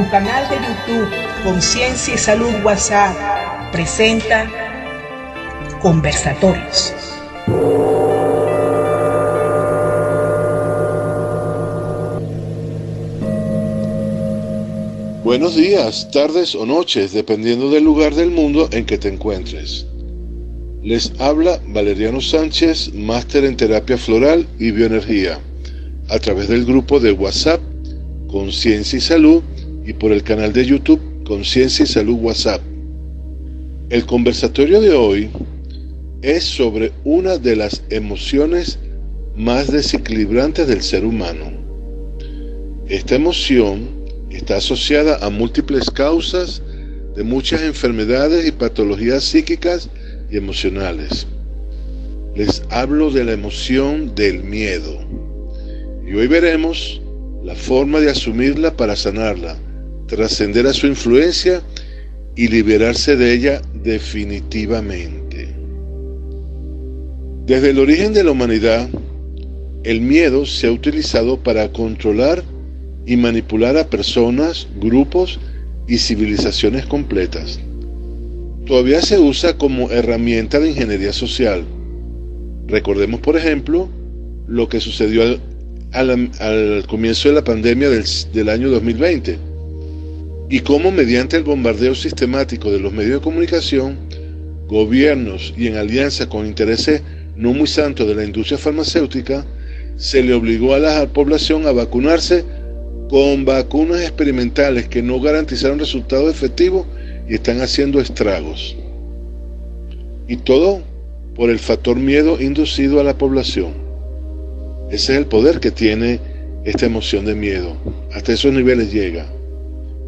tu canal de YouTube Conciencia y Salud WhatsApp presenta Conversatorios. Buenos días, tardes o noches, dependiendo del lugar del mundo en que te encuentres. Les habla Valeriano Sánchez, máster en terapia floral y bioenergía, a través del grupo de WhatsApp Conciencia y Salud y por el canal de YouTube Conciencia y Salud WhatsApp. El conversatorio de hoy es sobre una de las emociones más desequilibrantes del ser humano. Esta emoción está asociada a múltiples causas de muchas enfermedades y patologías psíquicas y emocionales. Les hablo de la emoción del miedo. Y hoy veremos la forma de asumirla para sanarla, trascender a su influencia y liberarse de ella definitivamente. Desde el origen de la humanidad, el miedo se ha utilizado para controlar y manipular a personas, grupos y civilizaciones completas. Todavía se usa como herramienta de ingeniería social. Recordemos, por ejemplo, lo que sucedió al comienzo de la pandemia del año 2020 y cómo mediante el bombardeo sistemático de los medios de comunicación, gobiernos y en alianza con intereses no muy santos de la industria farmacéutica, se le obligó a la población a vacunarse con vacunas experimentales que no garantizaron resultados efectivos y están haciendo estragos. Y todo por el factor miedo inducido a la población. Ese es el poder que tiene esta emoción de miedo. Hasta esos niveles llega.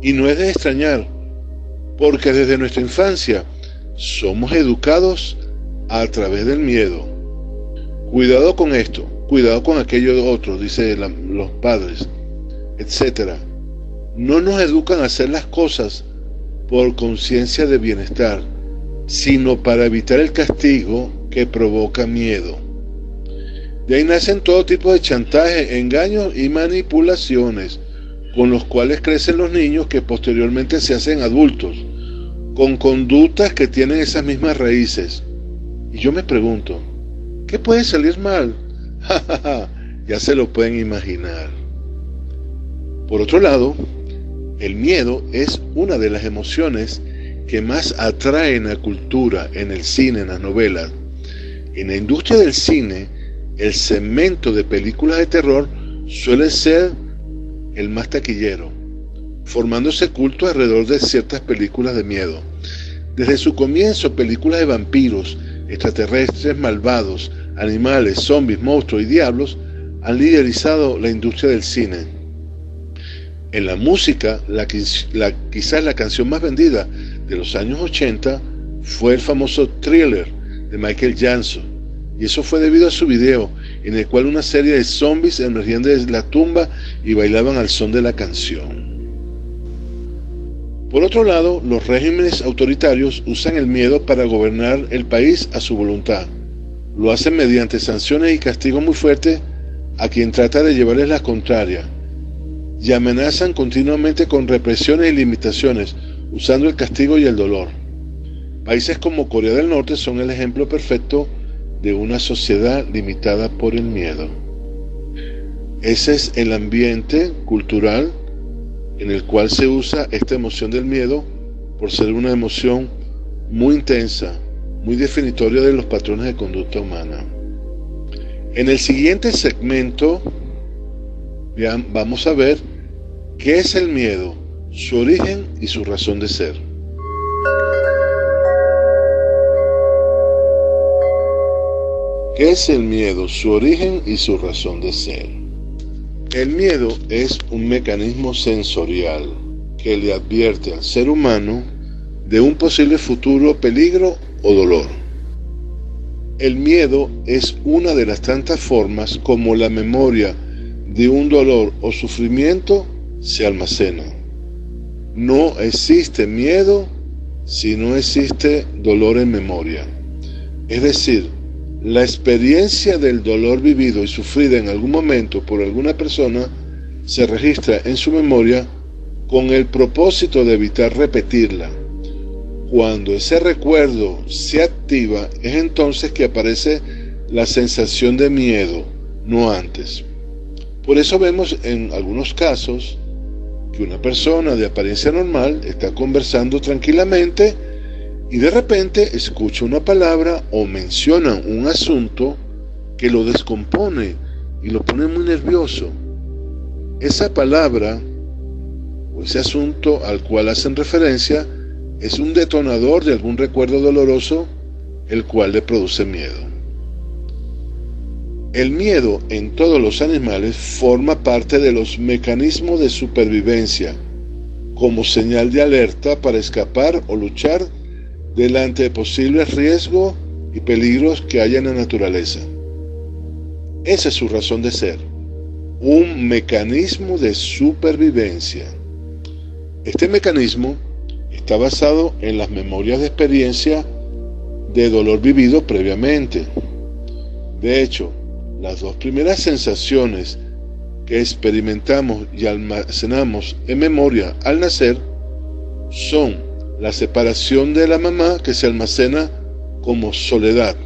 Y no es de extrañar, porque desde nuestra infancia somos educados a través del miedo. Cuidado con esto, cuidado con aquello otro, dicen los padres, etcétera. No nos educan a hacer las cosas por conciencia de bienestar, sino para evitar el castigo que provoca miedo. De ahí nacen todo tipo de chantajes, engaños y manipulaciones, con los cuales crecen los niños que posteriormente se hacen adultos, con conductas que tienen esas mismas raíces. Y yo me pregunto, ¿qué puede salir mal? Ya se lo pueden imaginar. Por otro lado, el miedo es una de las emociones que más atraen a la cultura, en el cine, en las novelas. En la industria del cine, el segmento de películas de terror suele ser el más taquillero, formándose culto alrededor de ciertas películas de miedo. Desde su comienzo, películas de vampiros, extraterrestres malvados, animales, zombies, monstruos y diablos han liderizado la industria del cine. En la música, quizás la canción más vendida de los años 80 fue el famoso Thriller de Michael Jackson, y eso fue debido a su video, en el cual una serie de zombies emergían de la tumba y bailaban al son de la canción. Por otro lado, los regímenes autoritarios usan el miedo para gobernar el país a su voluntad. Lo hacen mediante sanciones y castigos muy fuertes a quien trata de llevarles la contraria, y amenazan continuamente con represiones y limitaciones, usando el castigo y el dolor. Países como Corea del Norte son el ejemplo perfecto de una sociedad limitada por el miedo. Ese es el ambiente cultural en el cual se usa esta emoción del miedo, por ser una emoción muy intensa, muy definitoria de los patrones de conducta humana. En el siguiente segmento vamos a ver qué es el miedo, su origen y su razón de ser. ¿Qué es el miedo, su origen y su razón de ser? El miedo es un mecanismo sensorial que le advierte al ser humano de un posible futuro peligro o dolor. El miedo es una de las tantas formas como la memoria de un dolor o sufrimiento se almacena. No existe miedo si no existe dolor en memoria. Es decir, la experiencia del dolor vivido y sufrida en algún momento por alguna persona se registra en su memoria con el propósito de evitar repetirla. Cuando ese recuerdo se activa, es entonces que aparece la sensación de miedo, no antes. Por eso vemos en algunos casos que una persona de apariencia normal está conversando tranquilamente y de repente escucha una palabra o menciona un asunto que lo descompone y lo pone muy nervioso. Esa palabra o ese asunto al cual hacen referencia es un detonador de algún recuerdo doloroso, el cual le produce miedo. El miedo en todos los animales forma parte de los mecanismos de supervivencia, como señal de alerta para escapar o luchar delante de posibles riesgos y peligros que haya en la naturaleza. Esa es su razón de ser, un mecanismo de supervivencia. Este mecanismo está basado en las memorias de experiencia de dolor vivido previamente. De hecho, las dos primeras sensaciones que experimentamos y almacenamos en memoria al nacer son la separación de la mamá, que se almacena como soledad,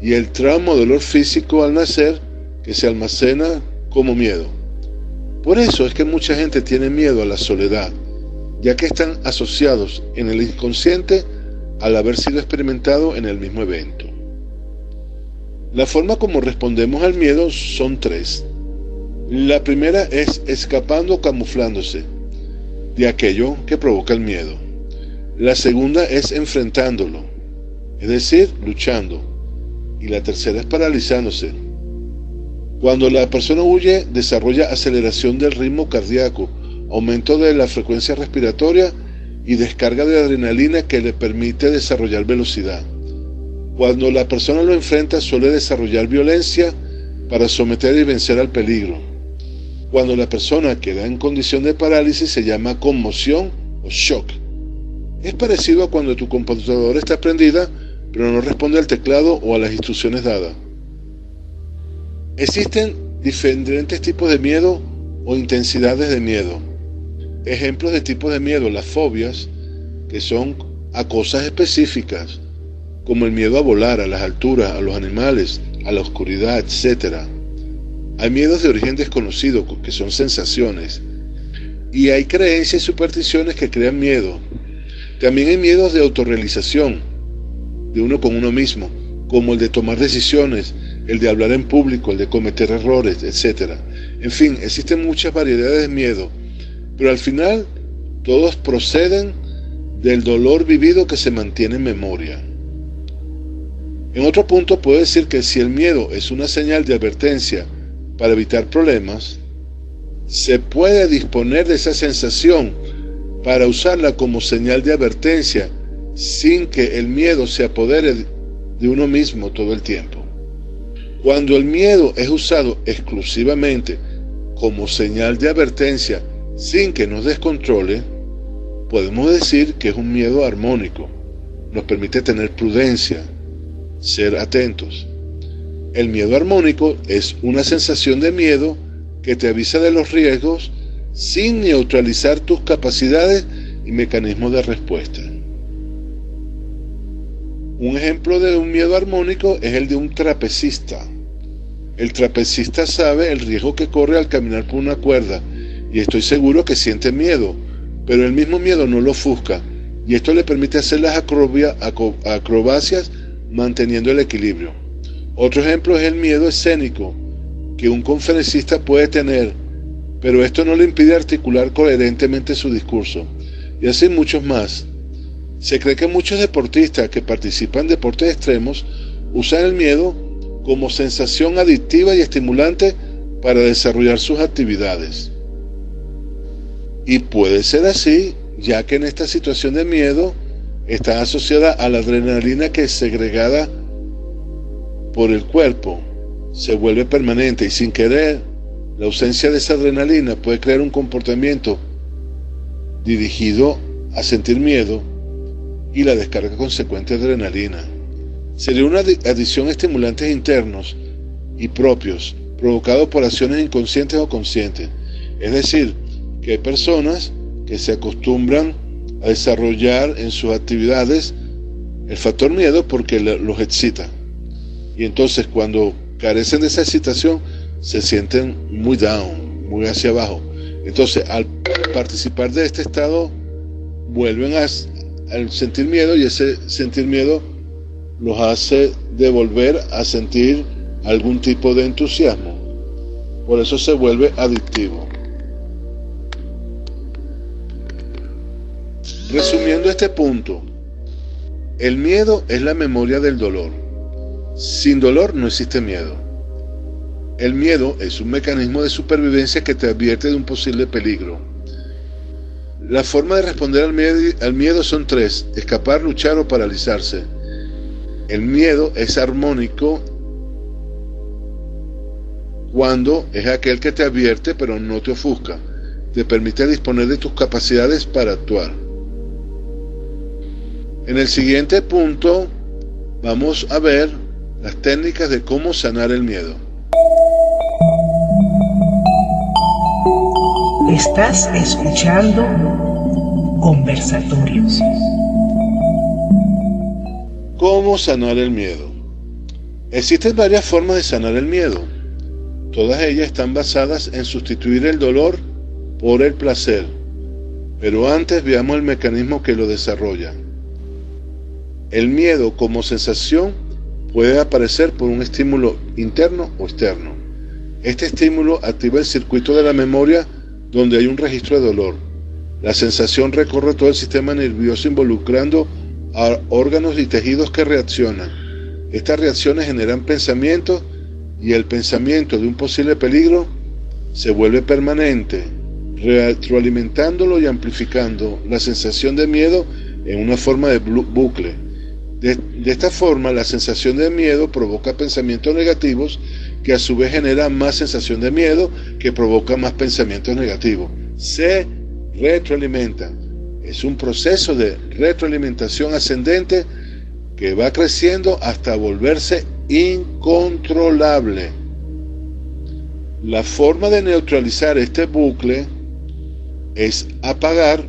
y el trauma o dolor físico al nacer, que se almacena como miedo. Por eso es que mucha gente tiene miedo a la soledad, ya que están asociados en el inconsciente al haber sido experimentado en el mismo evento. La forma como respondemos al miedo son tres. La primera es escapando o camuflándose de aquello que provoca el miedo. La segunda es enfrentándolo, es decir, luchando. Y la tercera es paralizándose. Cuando la persona huye, desarrolla aceleración del ritmo cardíaco, aumento de la frecuencia respiratoria y descarga de adrenalina que le permite desarrollar velocidad. Cuando la persona lo enfrenta, suele desarrollar violencia para someter y vencer al peligro. Cuando la persona queda en condición de parálisis, se llama conmoción o shock. Es parecido a cuando tu computadora está prendida, pero no responde al teclado o a las instrucciones dadas. Existen diferentes tipos de miedo o intensidades de miedo. Ejemplos de tipos de miedo: las fobias, que son a cosas específicas, como el miedo a volar, a las alturas, a los animales, a la oscuridad, etc. Hay miedos de origen desconocido, que son sensaciones. Y hay creencias y supersticiones que crean miedo. También hay miedos de autorrealización, de uno con uno mismo, como el de tomar decisiones, el de hablar en público, el de cometer errores, etc. En fin, existen muchas variedades de miedo, pero al final todos proceden del dolor vivido que se mantiene en memoria. En otro punto puedo decir que si el miedo es una señal de advertencia para evitar problemas, se puede disponer de esa sensación para usarla como señal de advertencia sin que el miedo se apodere de uno mismo todo el tiempo. Cuando el miedo es usado exclusivamente como señal de advertencia sin que nos descontrole, podemos decir que es un miedo armónico. Nos permite tener prudencia, ser atentos. El miedo armónico es una sensación de miedo que te avisa de los riesgos sin neutralizar tus capacidades y mecanismos de respuesta. Un ejemplo de un miedo armónico es el de un trapecista. El trapecista sabe el riesgo que corre al caminar por una cuerda, y estoy seguro que siente miedo, pero el mismo miedo no lo ofusca, y esto le permite hacer las acrobacias manteniendo el equilibrio. Otro ejemplo es el miedo escénico que un conferencista puede tener, pero esto no le impide articular coherentemente su discurso, y así muchos más. Se cree que muchos deportistas que participan en deportes extremos usan el miedo como sensación adictiva y estimulante para desarrollar sus actividades. Y puede ser así, ya que en esta situación de miedo está asociada a la adrenalina que es segregada por el cuerpo, se vuelve permanente, y sin querer, la ausencia de esa adrenalina puede crear un comportamiento dirigido a sentir miedo y la descarga consecuente de adrenalina. Sería una adición a estimulantes internos y propios, provocados por acciones inconscientes o conscientes. Es decir, que hay personas que se acostumbran a desarrollar en sus actividades el factor miedo porque los excita. Y entonces cuando carecen de esa excitación se sienten muy down, muy hacia abajo. Entonces al participar de este estado vuelven al sentir miedo, y ese sentir miedo los hace devolver a sentir algún tipo de entusiasmo. Por eso se vuelve adictivo. Resumiendo este punto, el miedo es la memoria del dolor. Sin dolor no existe miedo. El miedo es un mecanismo de supervivencia que te advierte de un posible peligro. La forma de responder al miedo son tres: escapar, luchar o paralizarse. El miedo es armónico cuando es aquel que te advierte pero no te ofusca, te permite disponer de tus capacidades para actuar. En el siguiente punto vamos a ver las técnicas de cómo sanar el miedo. Estás escuchando Conversatorios. ¿Cómo sanar el miedo? Existen varias formas de sanar el miedo. Todas ellas están basadas en sustituir el dolor por el placer. Pero antes veamos el mecanismo que lo desarrolla. El miedo como sensación puede aparecer por un estímulo interno o externo. Este estímulo activa el circuito de la memoria donde hay un registro de dolor. La sensación recorre todo el sistema nervioso involucrando a órganos y tejidos que reaccionan. Estas reacciones generan pensamientos y el pensamiento de un posible peligro se vuelve permanente, retroalimentándolo y amplificando la sensación de miedo en una forma de bucle. De esta forma, la sensación de miedo provoca pensamientos negativos que a su vez generan más sensación de miedo que provoca más pensamientos negativos. Se retroalimentan. Es un proceso de retroalimentación ascendente que va creciendo hasta volverse incontrolable. La forma de neutralizar este bucle es apagar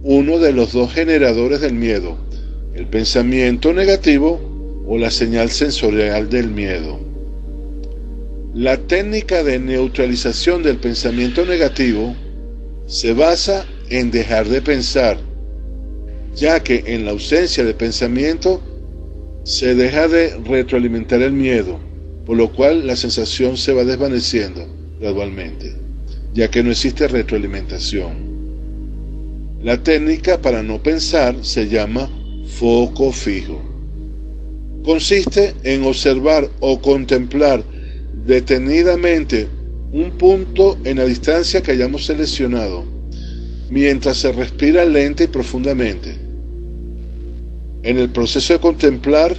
uno de los dos generadores del miedo, el pensamiento negativo o la señal sensorial del miedo. La técnica de neutralización del pensamiento negativo se basa en dejar de pensar, ya que en la ausencia de pensamiento se deja de retroalimentar el miedo, por lo cual la sensación se va desvaneciendo gradualmente, ya que no existe retroalimentación. La técnica para no pensar se llama foco fijo. Consiste en observar o contemplar detenidamente un punto en la distancia que hayamos seleccionado, mientras se respira lenta y profundamente. En el proceso de contemplar,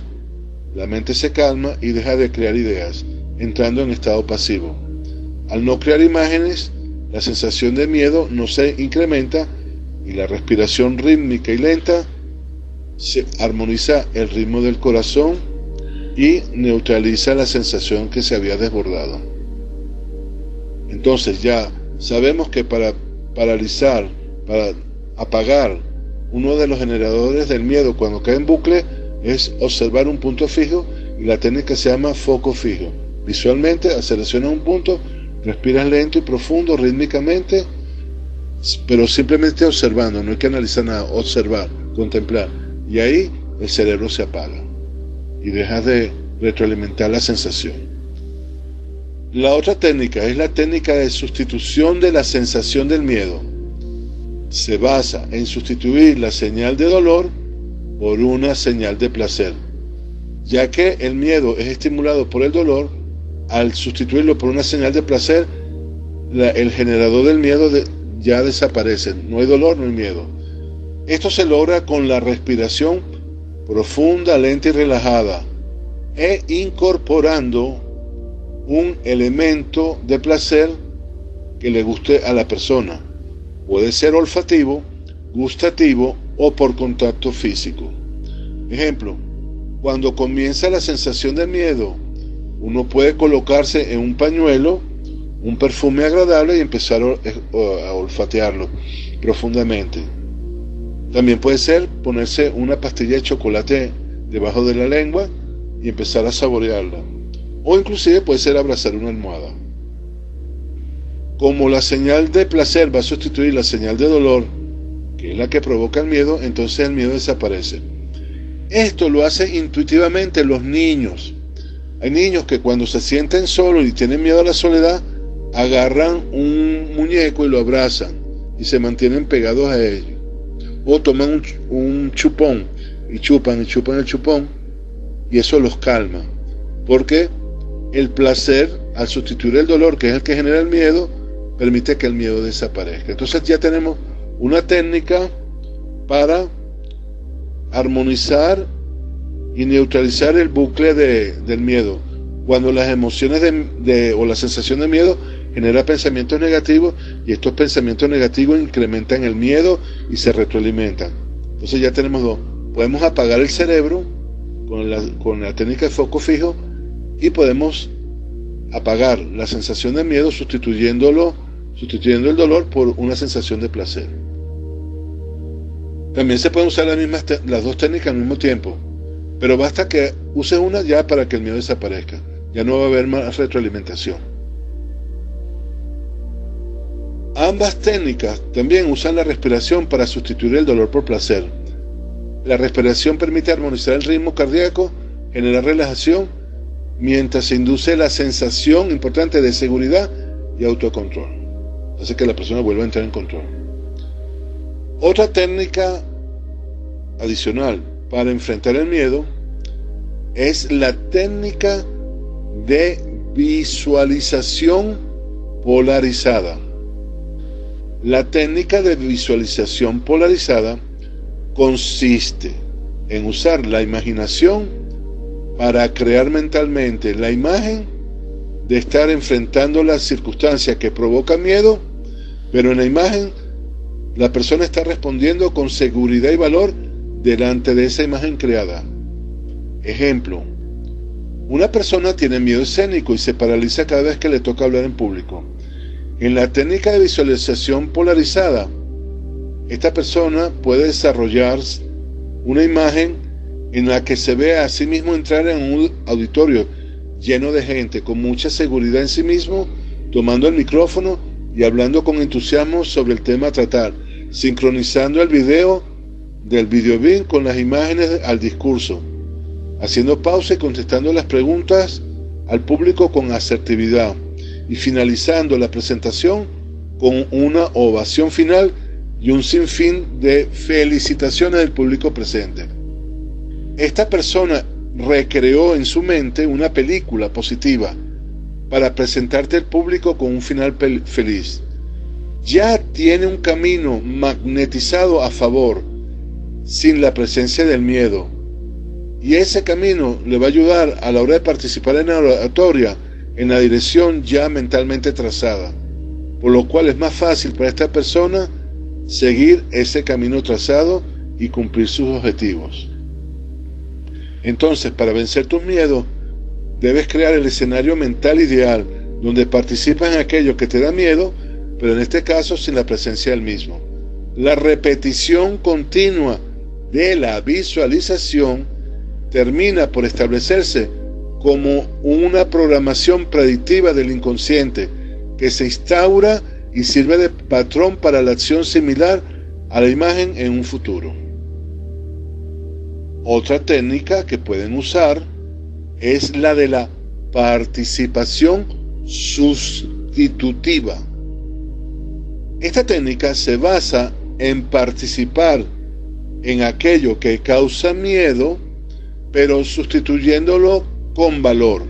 la mente se calma y deja de crear ideas, entrando en estado pasivo. Al no crear imágenes, la sensación de miedo no se incrementa y la respiración rítmica y lenta se armoniza el ritmo del corazón y neutraliza la sensación que se había desbordado. Entonces ya sabemos que para paralizar, para apagar uno de los generadores del miedo cuando cae en bucle es observar un punto fijo, y la técnica se llama foco fijo. Visualmente seleccionas un punto, respiras lento y profundo, rítmicamente, pero simplemente observando, no hay que analizar nada, observar, contemplar, y ahí el cerebro se apaga y dejas de retroalimentar la sensación. La otra técnica es la técnica de sustitución de la sensación del miedo. Se basa en sustituir la señal de dolor por una señal de placer. Ya que el miedo es estimulado por el dolor, al sustituirlo por una señal de placer, el generador del miedo ya desaparece. No hay dolor, no hay miedo. Esto se logra con la respiración profunda, lenta y relajada, e incorporando un elemento de placer que le guste a la persona. Puede ser olfativo, gustativo o por contacto físico. Ejemplo, cuando comienza la sensación de miedo, uno puede colocarse en un pañuelo un perfume agradable y empezar a olfatearlo. profundamente. También puede ser ponerse una pastilla de chocolate debajo de la lengua y empezar a saborearla. O inclusive puede ser abrazar una almohada. Como la señal de placer va a sustituir la señal de dolor, que es la que provoca el miedo, entonces el miedo desaparece. Esto lo hacen intuitivamente los niños. Hay niños que cuando se sienten solos y tienen miedo a la soledad, agarran un muñeco y lo abrazan y se mantienen pegados a ellos. O toman un chupón y chupan el chupón, y eso los calma. Porque el placer, al sustituir el dolor, que es el que genera el miedo, permite que el miedo desaparezca. Entonces ya tenemos una técnica para armonizar y neutralizar el bucle del miedo. Cuando las emociones o la sensación de miedo genera pensamientos negativos, y estos pensamientos negativos incrementan el miedo y se retroalimentan. Entonces ya tenemos dos. Podemos apagar el cerebro con la técnica de foco fijo, y podemos apagar la sensación de miedo sustituyendo el dolor por una sensación de placer. También se pueden usar las dos técnicas al mismo tiempo, pero basta que uses una ya para que el miedo desaparezca. Ya no va a haber más retroalimentación. Ambas técnicas también usan la respiración para sustituir el dolor por placer. La respiración permite armonizar el ritmo cardíaco, generar relajación, mientras se induce la sensación importante de seguridad y autocontrol. Hace que la persona vuelva a entrar en control. Otra técnica adicional para enfrentar el miedo es la técnica de visualización polarizada. La técnica de visualización polarizada consiste en usar la imaginación para crear mentalmente la imagen de estar enfrentando la circunstancia que provoca miedo, pero en la imagen la persona está respondiendo con seguridad y valor delante de esa imagen creada. Ejemplo: una persona tiene miedo escénico y se paraliza cada vez que le toca hablar en público. En la técnica de visualización polarizada, esta persona puede desarrollar una imagen en la que se ve a sí mismo entrar en un auditorio lleno de gente con mucha seguridad en sí mismo, tomando el micrófono y hablando con entusiasmo sobre el tema a tratar, sincronizando el video del videobeam con las imágenes al discurso, haciendo pausa y contestando las preguntas al público con asertividad, y finalizando la presentación con una ovación final y un sinfín de felicitaciones del público presente. Esta persona recreó en su mente una película positiva para presentarte al público con un final feliz. Ya tiene un camino magnetizado a favor, sin la presencia del miedo, y ese camino le va a ayudar a la hora de participar en la oratoria en la dirección ya mentalmente trazada, por lo cual es más fácil para esta persona seguir ese camino trazado y cumplir sus objetivos. Entonces, para vencer tus miedos, debes crear el escenario mental ideal, donde participas en aquello que te da miedo, pero en este caso sin la presencia del mismo. La repetición continua de la visualización termina por establecerse como una programación predictiva del inconsciente que se instaura y sirve de patrón para la acción similar a la imagen en un futuro. Otra técnica que pueden usar es la de la participación sustitutiva. Esta técnica se basa en participar en aquello que causa miedo, pero sustituyéndolo con valor.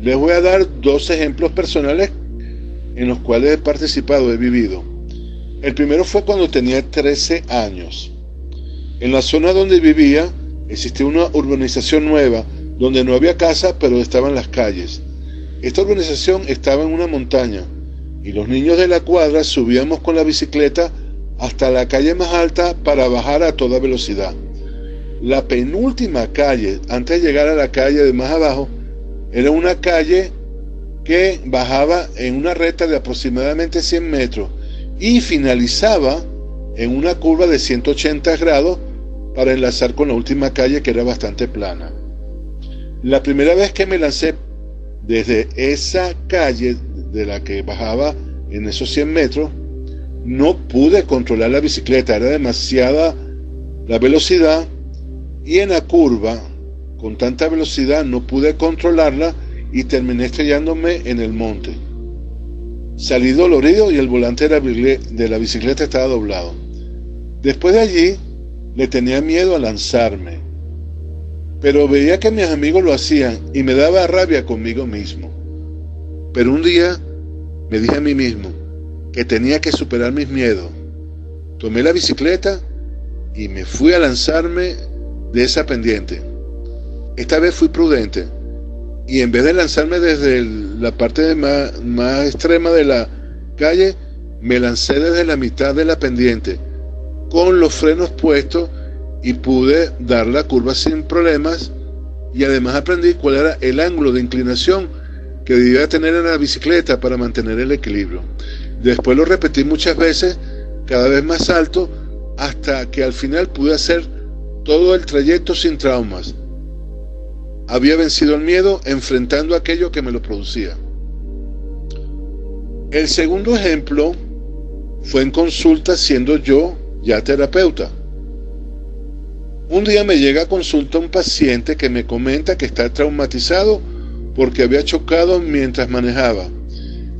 Les voy a dar dos ejemplos personales en los cuales he participado, he vivido. El primero fue cuando tenía 13 años. En la zona donde vivía existía una urbanización nueva, donde no había casa, pero estaban las calles. Esta urbanización estaba en una montaña, y los niños de la cuadra subíamos con la bicicleta hasta la calle más alta para bajar a toda velocidad. La penúltima calle, antes de llegar a la calle de más abajo, era una calle que bajaba en una recta de aproximadamente 100 metros, y finalizaba en una curva de 180 grados para enlazar con la última calle, que era bastante plana. La primera vez que me lancé desde esa calle de la que bajaba en esos 100 metros, no pude controlar la bicicleta, era demasiada la velocidad, y en la curva con tanta velocidad no pude controlarla y terminé estrellándome en el monte. Salí dolorido y el volante de la bicicleta estaba doblado. Después de allí le tenía miedo a lanzarme, pero veía que mis amigos lo hacían y me daba rabia conmigo mismo. Pero un día me dije a mí mismo que tenía que superar mis miedos. Tomé la bicicleta y me fui a lanzarme de esa pendiente. Esta vez fui prudente y en vez de lanzarme desde la parte más extrema de la calle, me lancé desde la mitad de la pendiente con los frenos puestos y pude dar la curva sin problemas, y además aprendí cuál era el ángulo de inclinación que debía tener en la bicicleta para mantener el equilibrio. Después lo repetí muchas veces, cada vez más alto, hasta que al final pude hacer todo el trayecto sin traumas. Había vencido el miedo enfrentando aquello que me lo producía. El segundo ejemplo fue en consulta, siendo yo ya terapeuta. Un día me llega a consulta un paciente que me comenta que está traumatizado porque había chocado mientras manejaba,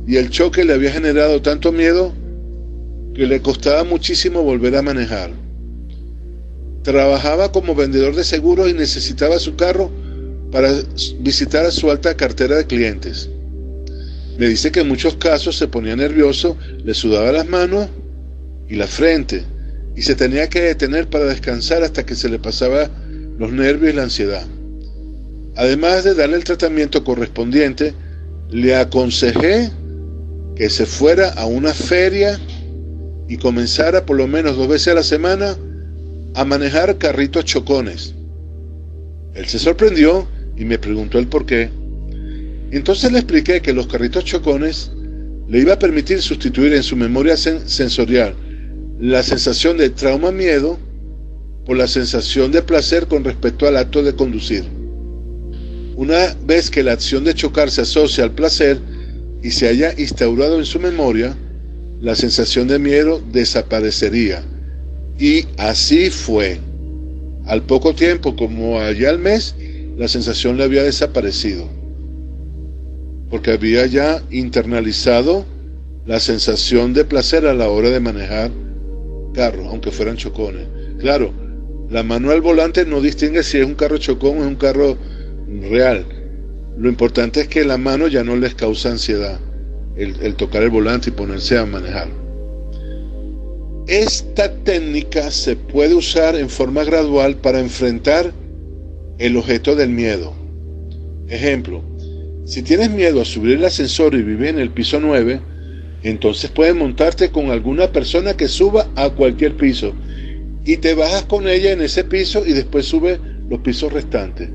y el choque le había generado tanto miedo que le costaba muchísimo volver a manejar. Trabajaba como vendedor de seguros y necesitaba su carro para visitar a su alta cartera de clientes. Me dice que en muchos casos se ponía nervioso, le sudaba las manos y la frente, y se tenía que detener para descansar hasta que se le pasaba los nervios y la ansiedad. Además de darle el tratamiento correspondiente, le aconsejé que se fuera a una feria y comenzara por lo menos 2 veces a la semana a manejar carritos chocones. Él se sorprendió y me preguntó el por qué. Entonces le expliqué que los carritos chocones le iba a permitir sustituir en su memoria sensorial la sensación de trauma-miedo por la sensación de placer con respecto al acto de conducir. Una vez que la acción de chocar se asocia al placer y se haya instaurado en su memoria, la sensación de miedo desaparecería. Y así fue. Al poco tiempo, como allá al mes, la sensación le había desaparecido, porque había ya internalizado la sensación de placer a la hora de manejar carros, aunque fueran chocones. Claro, la mano al volante no distingue si es un carro chocón o es un carro real. Lo importante es que la mano ya no les causa ansiedad, el tocar el volante y ponerse a manejar. Esta técnica se puede usar en forma gradual para enfrentar el objeto del miedo. Ejemplo, si tienes miedo a subir el ascensor y vives en el piso 9, entonces puedes montarte con alguna persona que suba a cualquier piso y te bajas con ella en ese piso y después subes los pisos restantes.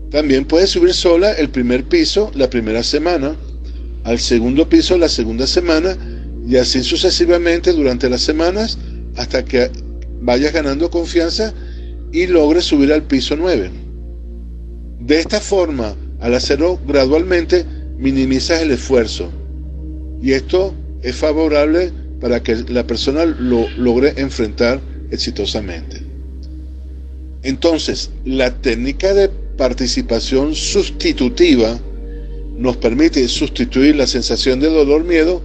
También puedes subir sola el primer piso la primera semana, al segundo piso la segunda semana, y así sucesivamente durante las semanas hasta que vayas ganando confianza y logres subir al piso 9. De esta forma, al hacerlo gradualmente, minimizas el esfuerzo, y esto es favorable para que la persona lo logre enfrentar exitosamente. Entonces, la técnica de participación sustitutiva nos permite sustituir la sensación de dolor-miedo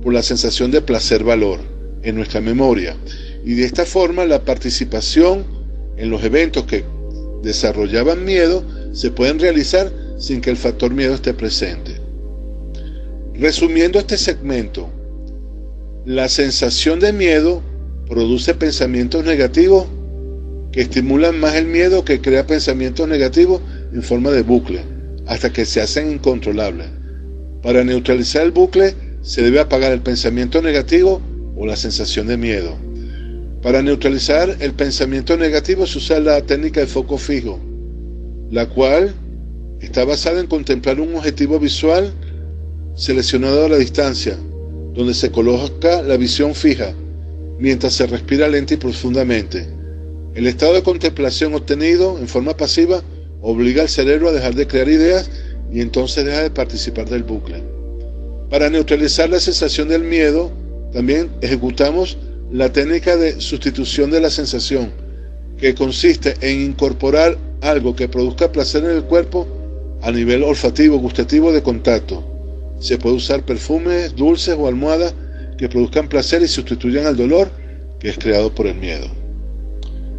por la sensación de placer-valor en nuestra memoria, y de esta forma la participación en los eventos que desarrollaban miedo se pueden realizar sin que el factor miedo esté presente. Resumiendo este segmento, la sensación de miedo produce pensamientos negativos que estimulan más el miedo, que crea pensamientos negativos en forma de bucle, hasta que se hacen incontrolables. Para neutralizar el bucle, se debe apagar el pensamiento negativo o la sensación de miedo. Para neutralizar el pensamiento negativo se usa la técnica de foco fijo, la cual está basada en contemplar un objetivo visual seleccionado a la distancia, donde se coloca la visión fija, mientras se respira lenta y profundamente. El estado de contemplación obtenido en forma pasiva obliga al cerebro a dejar de crear ideas y entonces deja de participar del bucle. Para neutralizar la sensación del miedo, también ejecutamos la técnica de sustitución de la sensación, que consiste en incorporar algo que produzca placer en el cuerpo a nivel olfativo, gustativo, de contacto. Se puede usar perfumes, dulces o almohadas que produzcan placer y sustituyan al dolor que es creado por el miedo.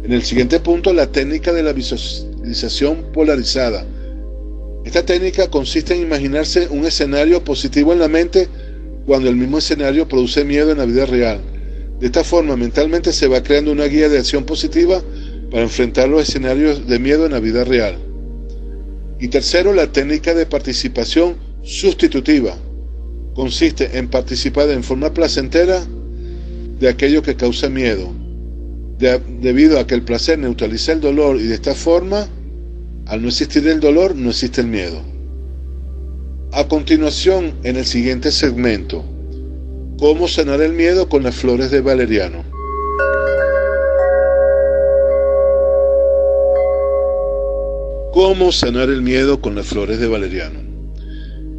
En el siguiente punto, la técnica de la visualización polarizada. Esta técnica consiste en imaginarse un escenario positivo en la mente cuando el mismo escenario produce miedo en la vida real. De esta forma, mentalmente se va creando una guía de acción positiva para enfrentar los escenarios de miedo en la vida real. Y tercero, la técnica de participación sustitutiva. Consiste en participar en forma placentera de aquello que causa miedo, debido a que el placer neutraliza el dolor, y de esta forma, al no existir el dolor, no existe el miedo. A continuación, en el siguiente segmento, ¿cómo sanar el miedo con las flores de valeriano? ¿Cómo sanar el miedo con las flores de valeriano?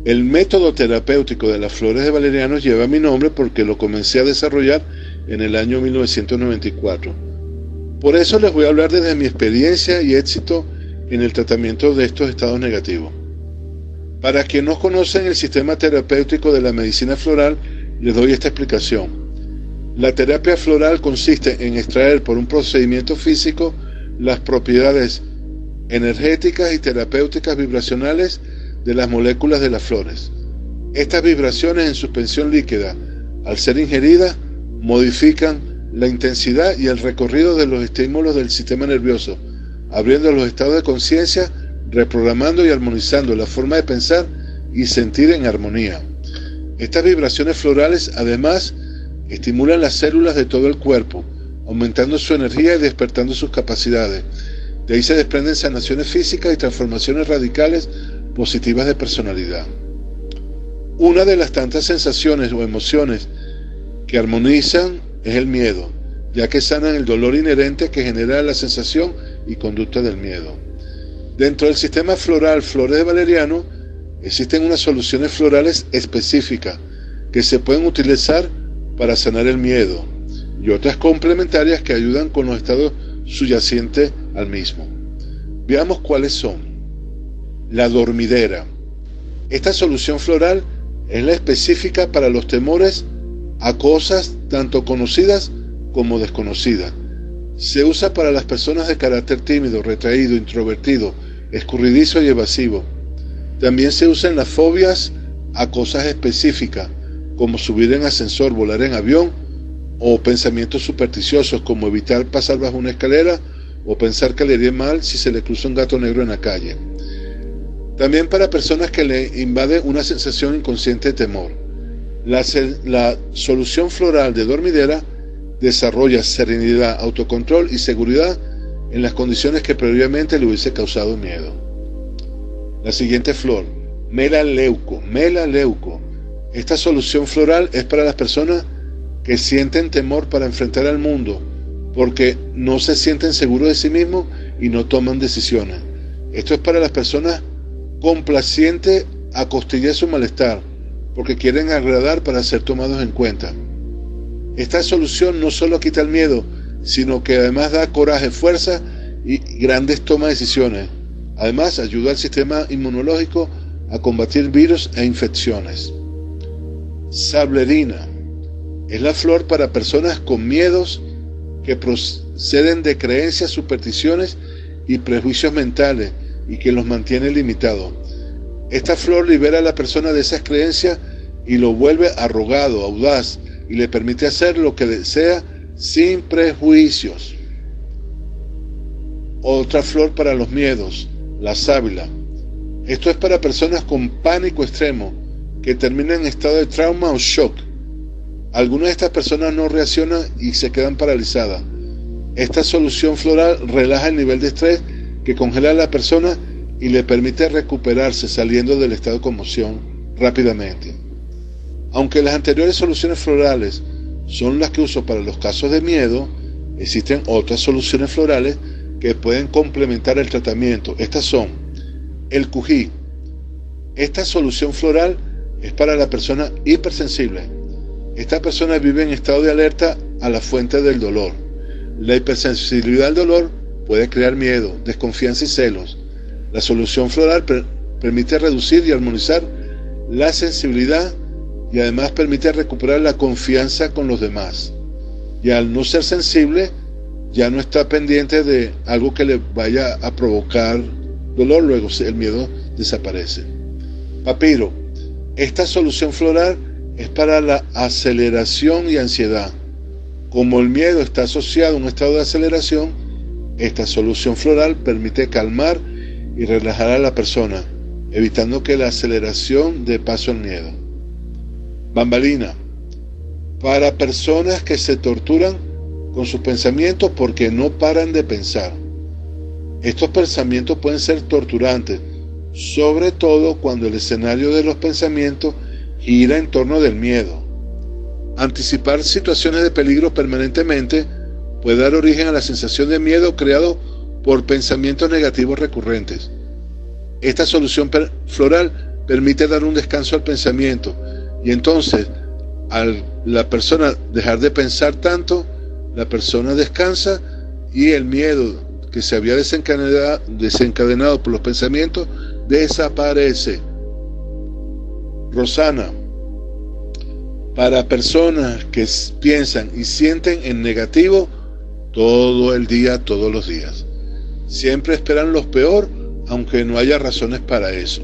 El método terapéutico de las flores de valeriano lleva mi nombre porque lo comencé a desarrollar en el año 1994. Por eso les voy a hablar desde mi experiencia y éxito en el tratamiento de estos estados negativos. Para quienes no conocen el sistema terapéutico de la medicina floral, les doy esta explicación. La terapia floral consiste en extraer por un procedimiento físico las propiedades energéticas y terapéuticas vibracionales de las moléculas de las flores. Estas vibraciones en suspensión líquida, al ser ingeridas, modifican la intensidad y el recorrido de los estímulos del sistema nervioso, abriendo los estados de conciencia, reprogramando y armonizando la forma de pensar y sentir en armonía. Estas vibraciones florales, además, estimulan las células de todo el cuerpo, aumentando su energía y despertando sus capacidades. De ahí se desprenden sanaciones físicas y transformaciones radicales positivas de personalidad. Una de las tantas sensaciones o emociones que armonizan es el miedo, ya que sanan el dolor inherente que genera la sensación y conducta del miedo. Dentro del sistema floral Flores de Valeriano existen unas soluciones florales específicas que se pueden utilizar para sanar el miedo y otras complementarias que ayudan con los estados subyacentes al mismo. Veamos cuáles son. La dormidera. Esta solución floral es la específica para los temores a cosas tanto conocidas como desconocidas. Se usa para las personas de carácter tímido, retraído, introvertido, escurridizo y evasivo. También se usa en las fobias a cosas específicas, como subir en ascensor, volar en avión, o pensamientos supersticiosos como evitar pasar bajo una escalera o pensar que le iría mal si se le cruza un gato negro en la calle. También para personas que le invade una sensación inconsciente de temor. La solución floral de dormidera desarrolla serenidad, autocontrol y seguridad en las condiciones que previamente le hubiese causado miedo. La siguiente flor, melaleuco. Esta solución floral es para las personas que sienten temor para enfrentar al mundo, porque no se sienten seguros de sí mismos y no toman decisiones. Esto es para las personas complacientes a costilla de su malestar, porque quieren agradar para ser tomados en cuenta. Esta solución no solo quita el miedo, sino que además da coraje, fuerza y grandes tomas de decisiones. Además, ayuda al sistema inmunológico a combatir virus e infecciones. Sablerina. Es la flor para personas con miedos que proceden de creencias, supersticiones y prejuicios mentales y que los mantiene limitados. Esta flor libera a la persona de esas creencias y lo vuelve arrogado, audaz, y le permite hacer lo que desea sin prejuicios. Otra flor para los miedos, la sábila. Esto es para personas con pánico extremo que terminan en estado de trauma o shock. Algunas de estas personas no reaccionan y se quedan paralizadas. Esta solución floral relaja el nivel de estrés que congela a la persona y le permite recuperarse saliendo del estado de conmoción rápidamente. Aunque las anteriores soluciones florales son las que uso para los casos de miedo, existen otras soluciones florales que pueden complementar el tratamiento. Estas son el cují. Esta solución floral es para la persona hipersensible. Esta persona vive en estado de alerta a la fuente del dolor. La hipersensibilidad al dolor puede crear miedo, desconfianza y celos. La solución floral permite reducir y armonizar la sensibilidad y además permite recuperar la confianza con los demás. Y al no ser sensible, ya no está pendiente de algo que le vaya a provocar dolor, luego el miedo desaparece. Papiro. Esta solución floral es para la aceleración y ansiedad. Como el miedo está asociado a un estado de aceleración, esta solución floral permite calmar y relajar a la persona, evitando que la aceleración dé paso al miedo. Bambalina. Para personas que se torturan con sus pensamientos porque no paran de pensar. Estos pensamientos pueden ser torturantes, sobre todo cuando el escenario de los pensamientos gira en torno del miedo. Anticipar situaciones de peligro permanentemente puede dar origen a la sensación de miedo creado por pensamientos negativos recurrentes. Esta solución floral permite dar un descanso al pensamiento y entonces, al la persona dejar de pensar tanto, la persona descansa y el miedo que se había desencadenado por los pensamientos desaparece. Rosana. Para personas que piensan y sienten en negativo todo el día, todos los días. Siempre esperan lo peor, aunque no haya razones para eso.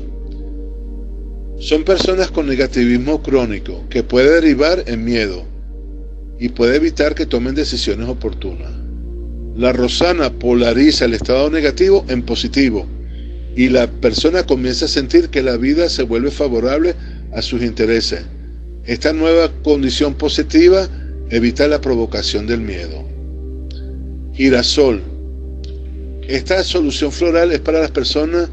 Son personas con negativismo crónico que puede derivar en miedo y puede evitar que tomen decisiones oportunas. La Rosana polariza el estado negativo en positivo y la persona comienza a sentir que la vida se vuelve favorable a sus intereses. Esta nueva condición positiva evita la provocación del miedo. Girasol. Esta solución floral es para las personas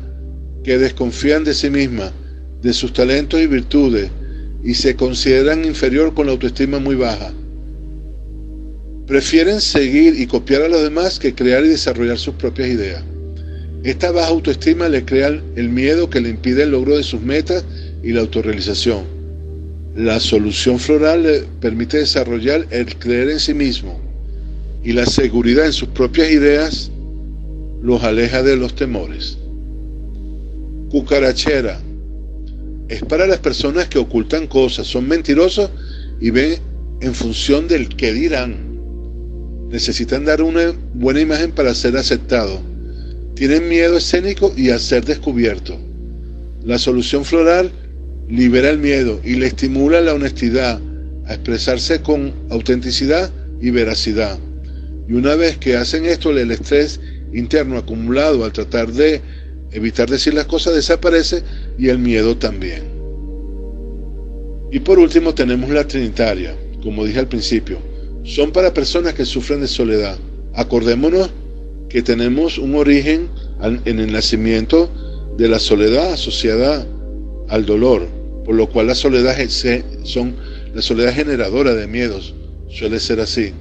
que desconfían de sí mismas, de sus talentos y virtudes, y se consideran inferior con la autoestima muy baja. Prefieren seguir y copiar a los demás que crear y desarrollar sus propias ideas. Esta baja autoestima le crea el miedo que le impide el logro de sus metas y la autorrealización. La solución floral le permite desarrollar el creer en sí mismo y la seguridad en sus propias ideas los aleja de los temores. Cucarachera. Es para las personas que ocultan cosas, son mentirosos y ven en función del qué dirán. Necesitan dar una buena imagen para ser aceptados. Tienen miedo escénico y a ser descubierto. La solución floral libera el miedo y le estimula la honestidad, a expresarse con autenticidad y veracidad. Y una vez que hacen esto, el estrés interno acumulado al tratar de evitar decir las cosas desaparece y el miedo también. Y por último tenemos la trinitaria, como dije al principio. Son para personas que sufren de soledad. Acordémonos que tenemos un origen en el nacimiento de la soledad asociada al dolor, por lo cual la soledad es generadora de miedos, suele ser así.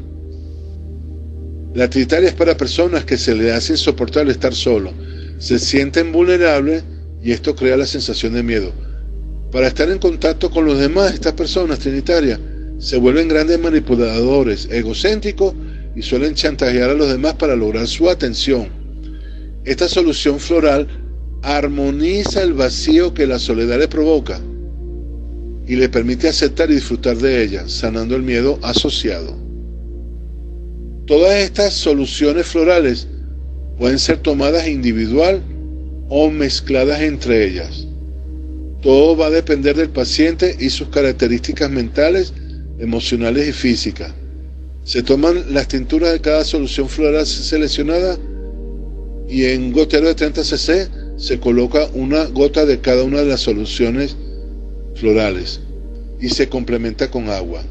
La trinitaria es para personas que se les hace insoportable estar solo, se sienten vulnerables y esto crea la sensación de miedo. Para estar en contacto con los demás, estas personas trinitarias se vuelven grandes manipuladores, egocéntricos y suelen chantajear a los demás para lograr su atención. Esta solución floral armoniza el vacío que la soledad le provoca y le permite aceptar y disfrutar de ella, sanando el miedo asociado. Todas estas soluciones florales pueden ser tomadas individual o mezcladas entre ellas. Todo va a depender del paciente y sus características mentales, emocionales y físicas. Se toman las tinturas de cada solución floral seleccionada y en gotero de 30 cc se coloca una gota de cada una de las soluciones florales y se complementa con agua.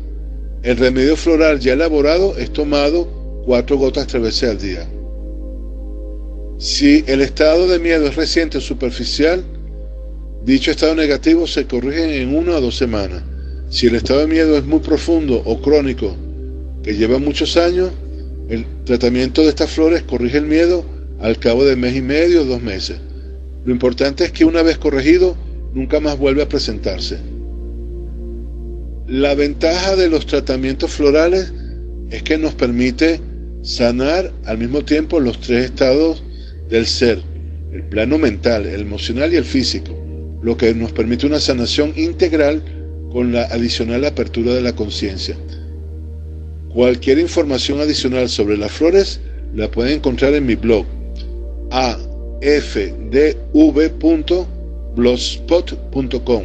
El remedio floral ya elaborado es tomado 4 gotas 3 veces al día. Si el estado de miedo es reciente o superficial, dicho estado negativo se corrige en 1 a 2 semanas. Si el estado de miedo es muy profundo o crónico, que lleva muchos años, el tratamiento de estas flores corrige el miedo al cabo de mes y medio o 2 meses. Lo importante es que una vez corregido, nunca más vuelve a presentarse. La ventaja de los tratamientos florales es que nos permite sanar al mismo tiempo los 3 estados del ser, el plano mental, el emocional y el físico, lo que nos permite una sanación integral con la adicional apertura de la conciencia. Cualquier información adicional sobre las flores la pueden encontrar en mi blog afdv.blogspot.com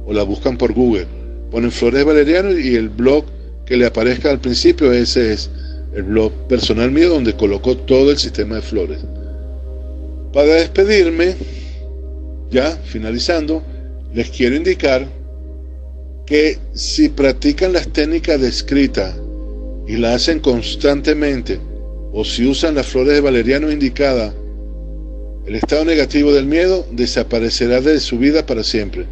o la buscan por Google, ponen Flores Valeriano y el blog que le aparezca al principio, ese es el blog personal mío donde coloco todo el sistema de flores. Para despedirme, ya finalizando, les quiero indicar que si practican las técnicas descritas y la hacen constantemente, o si usan las flores de valeriano indicadas, el estado negativo del miedo desaparecerá de su vida para siempre.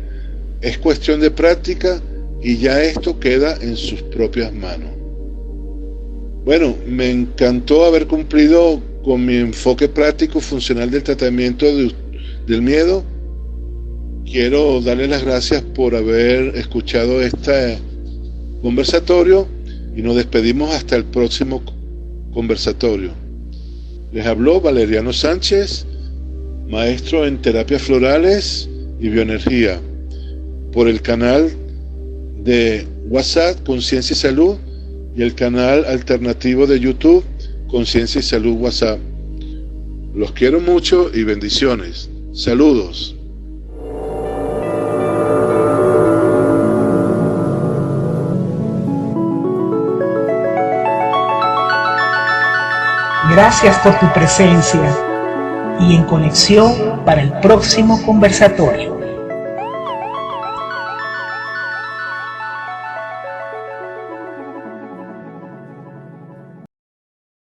Es cuestión de práctica y ya esto queda en sus propias manos. Bueno, me encantó haber cumplido con mi enfoque práctico funcional del tratamiento del miedo. Quiero darles las gracias por haber escuchado este conversatorio y nos despedimos hasta el próximo conversatorio. Les habló Valeriano Sánchez, maestro en terapias florales y bioenergía, por el canal de WhatsApp Conciencia y Salud y el canal alternativo de YouTube Conciencia y Salud WhatsApp. Los quiero mucho y bendiciones. Saludos. Gracias por tu presencia y en conexión para el próximo conversatorio.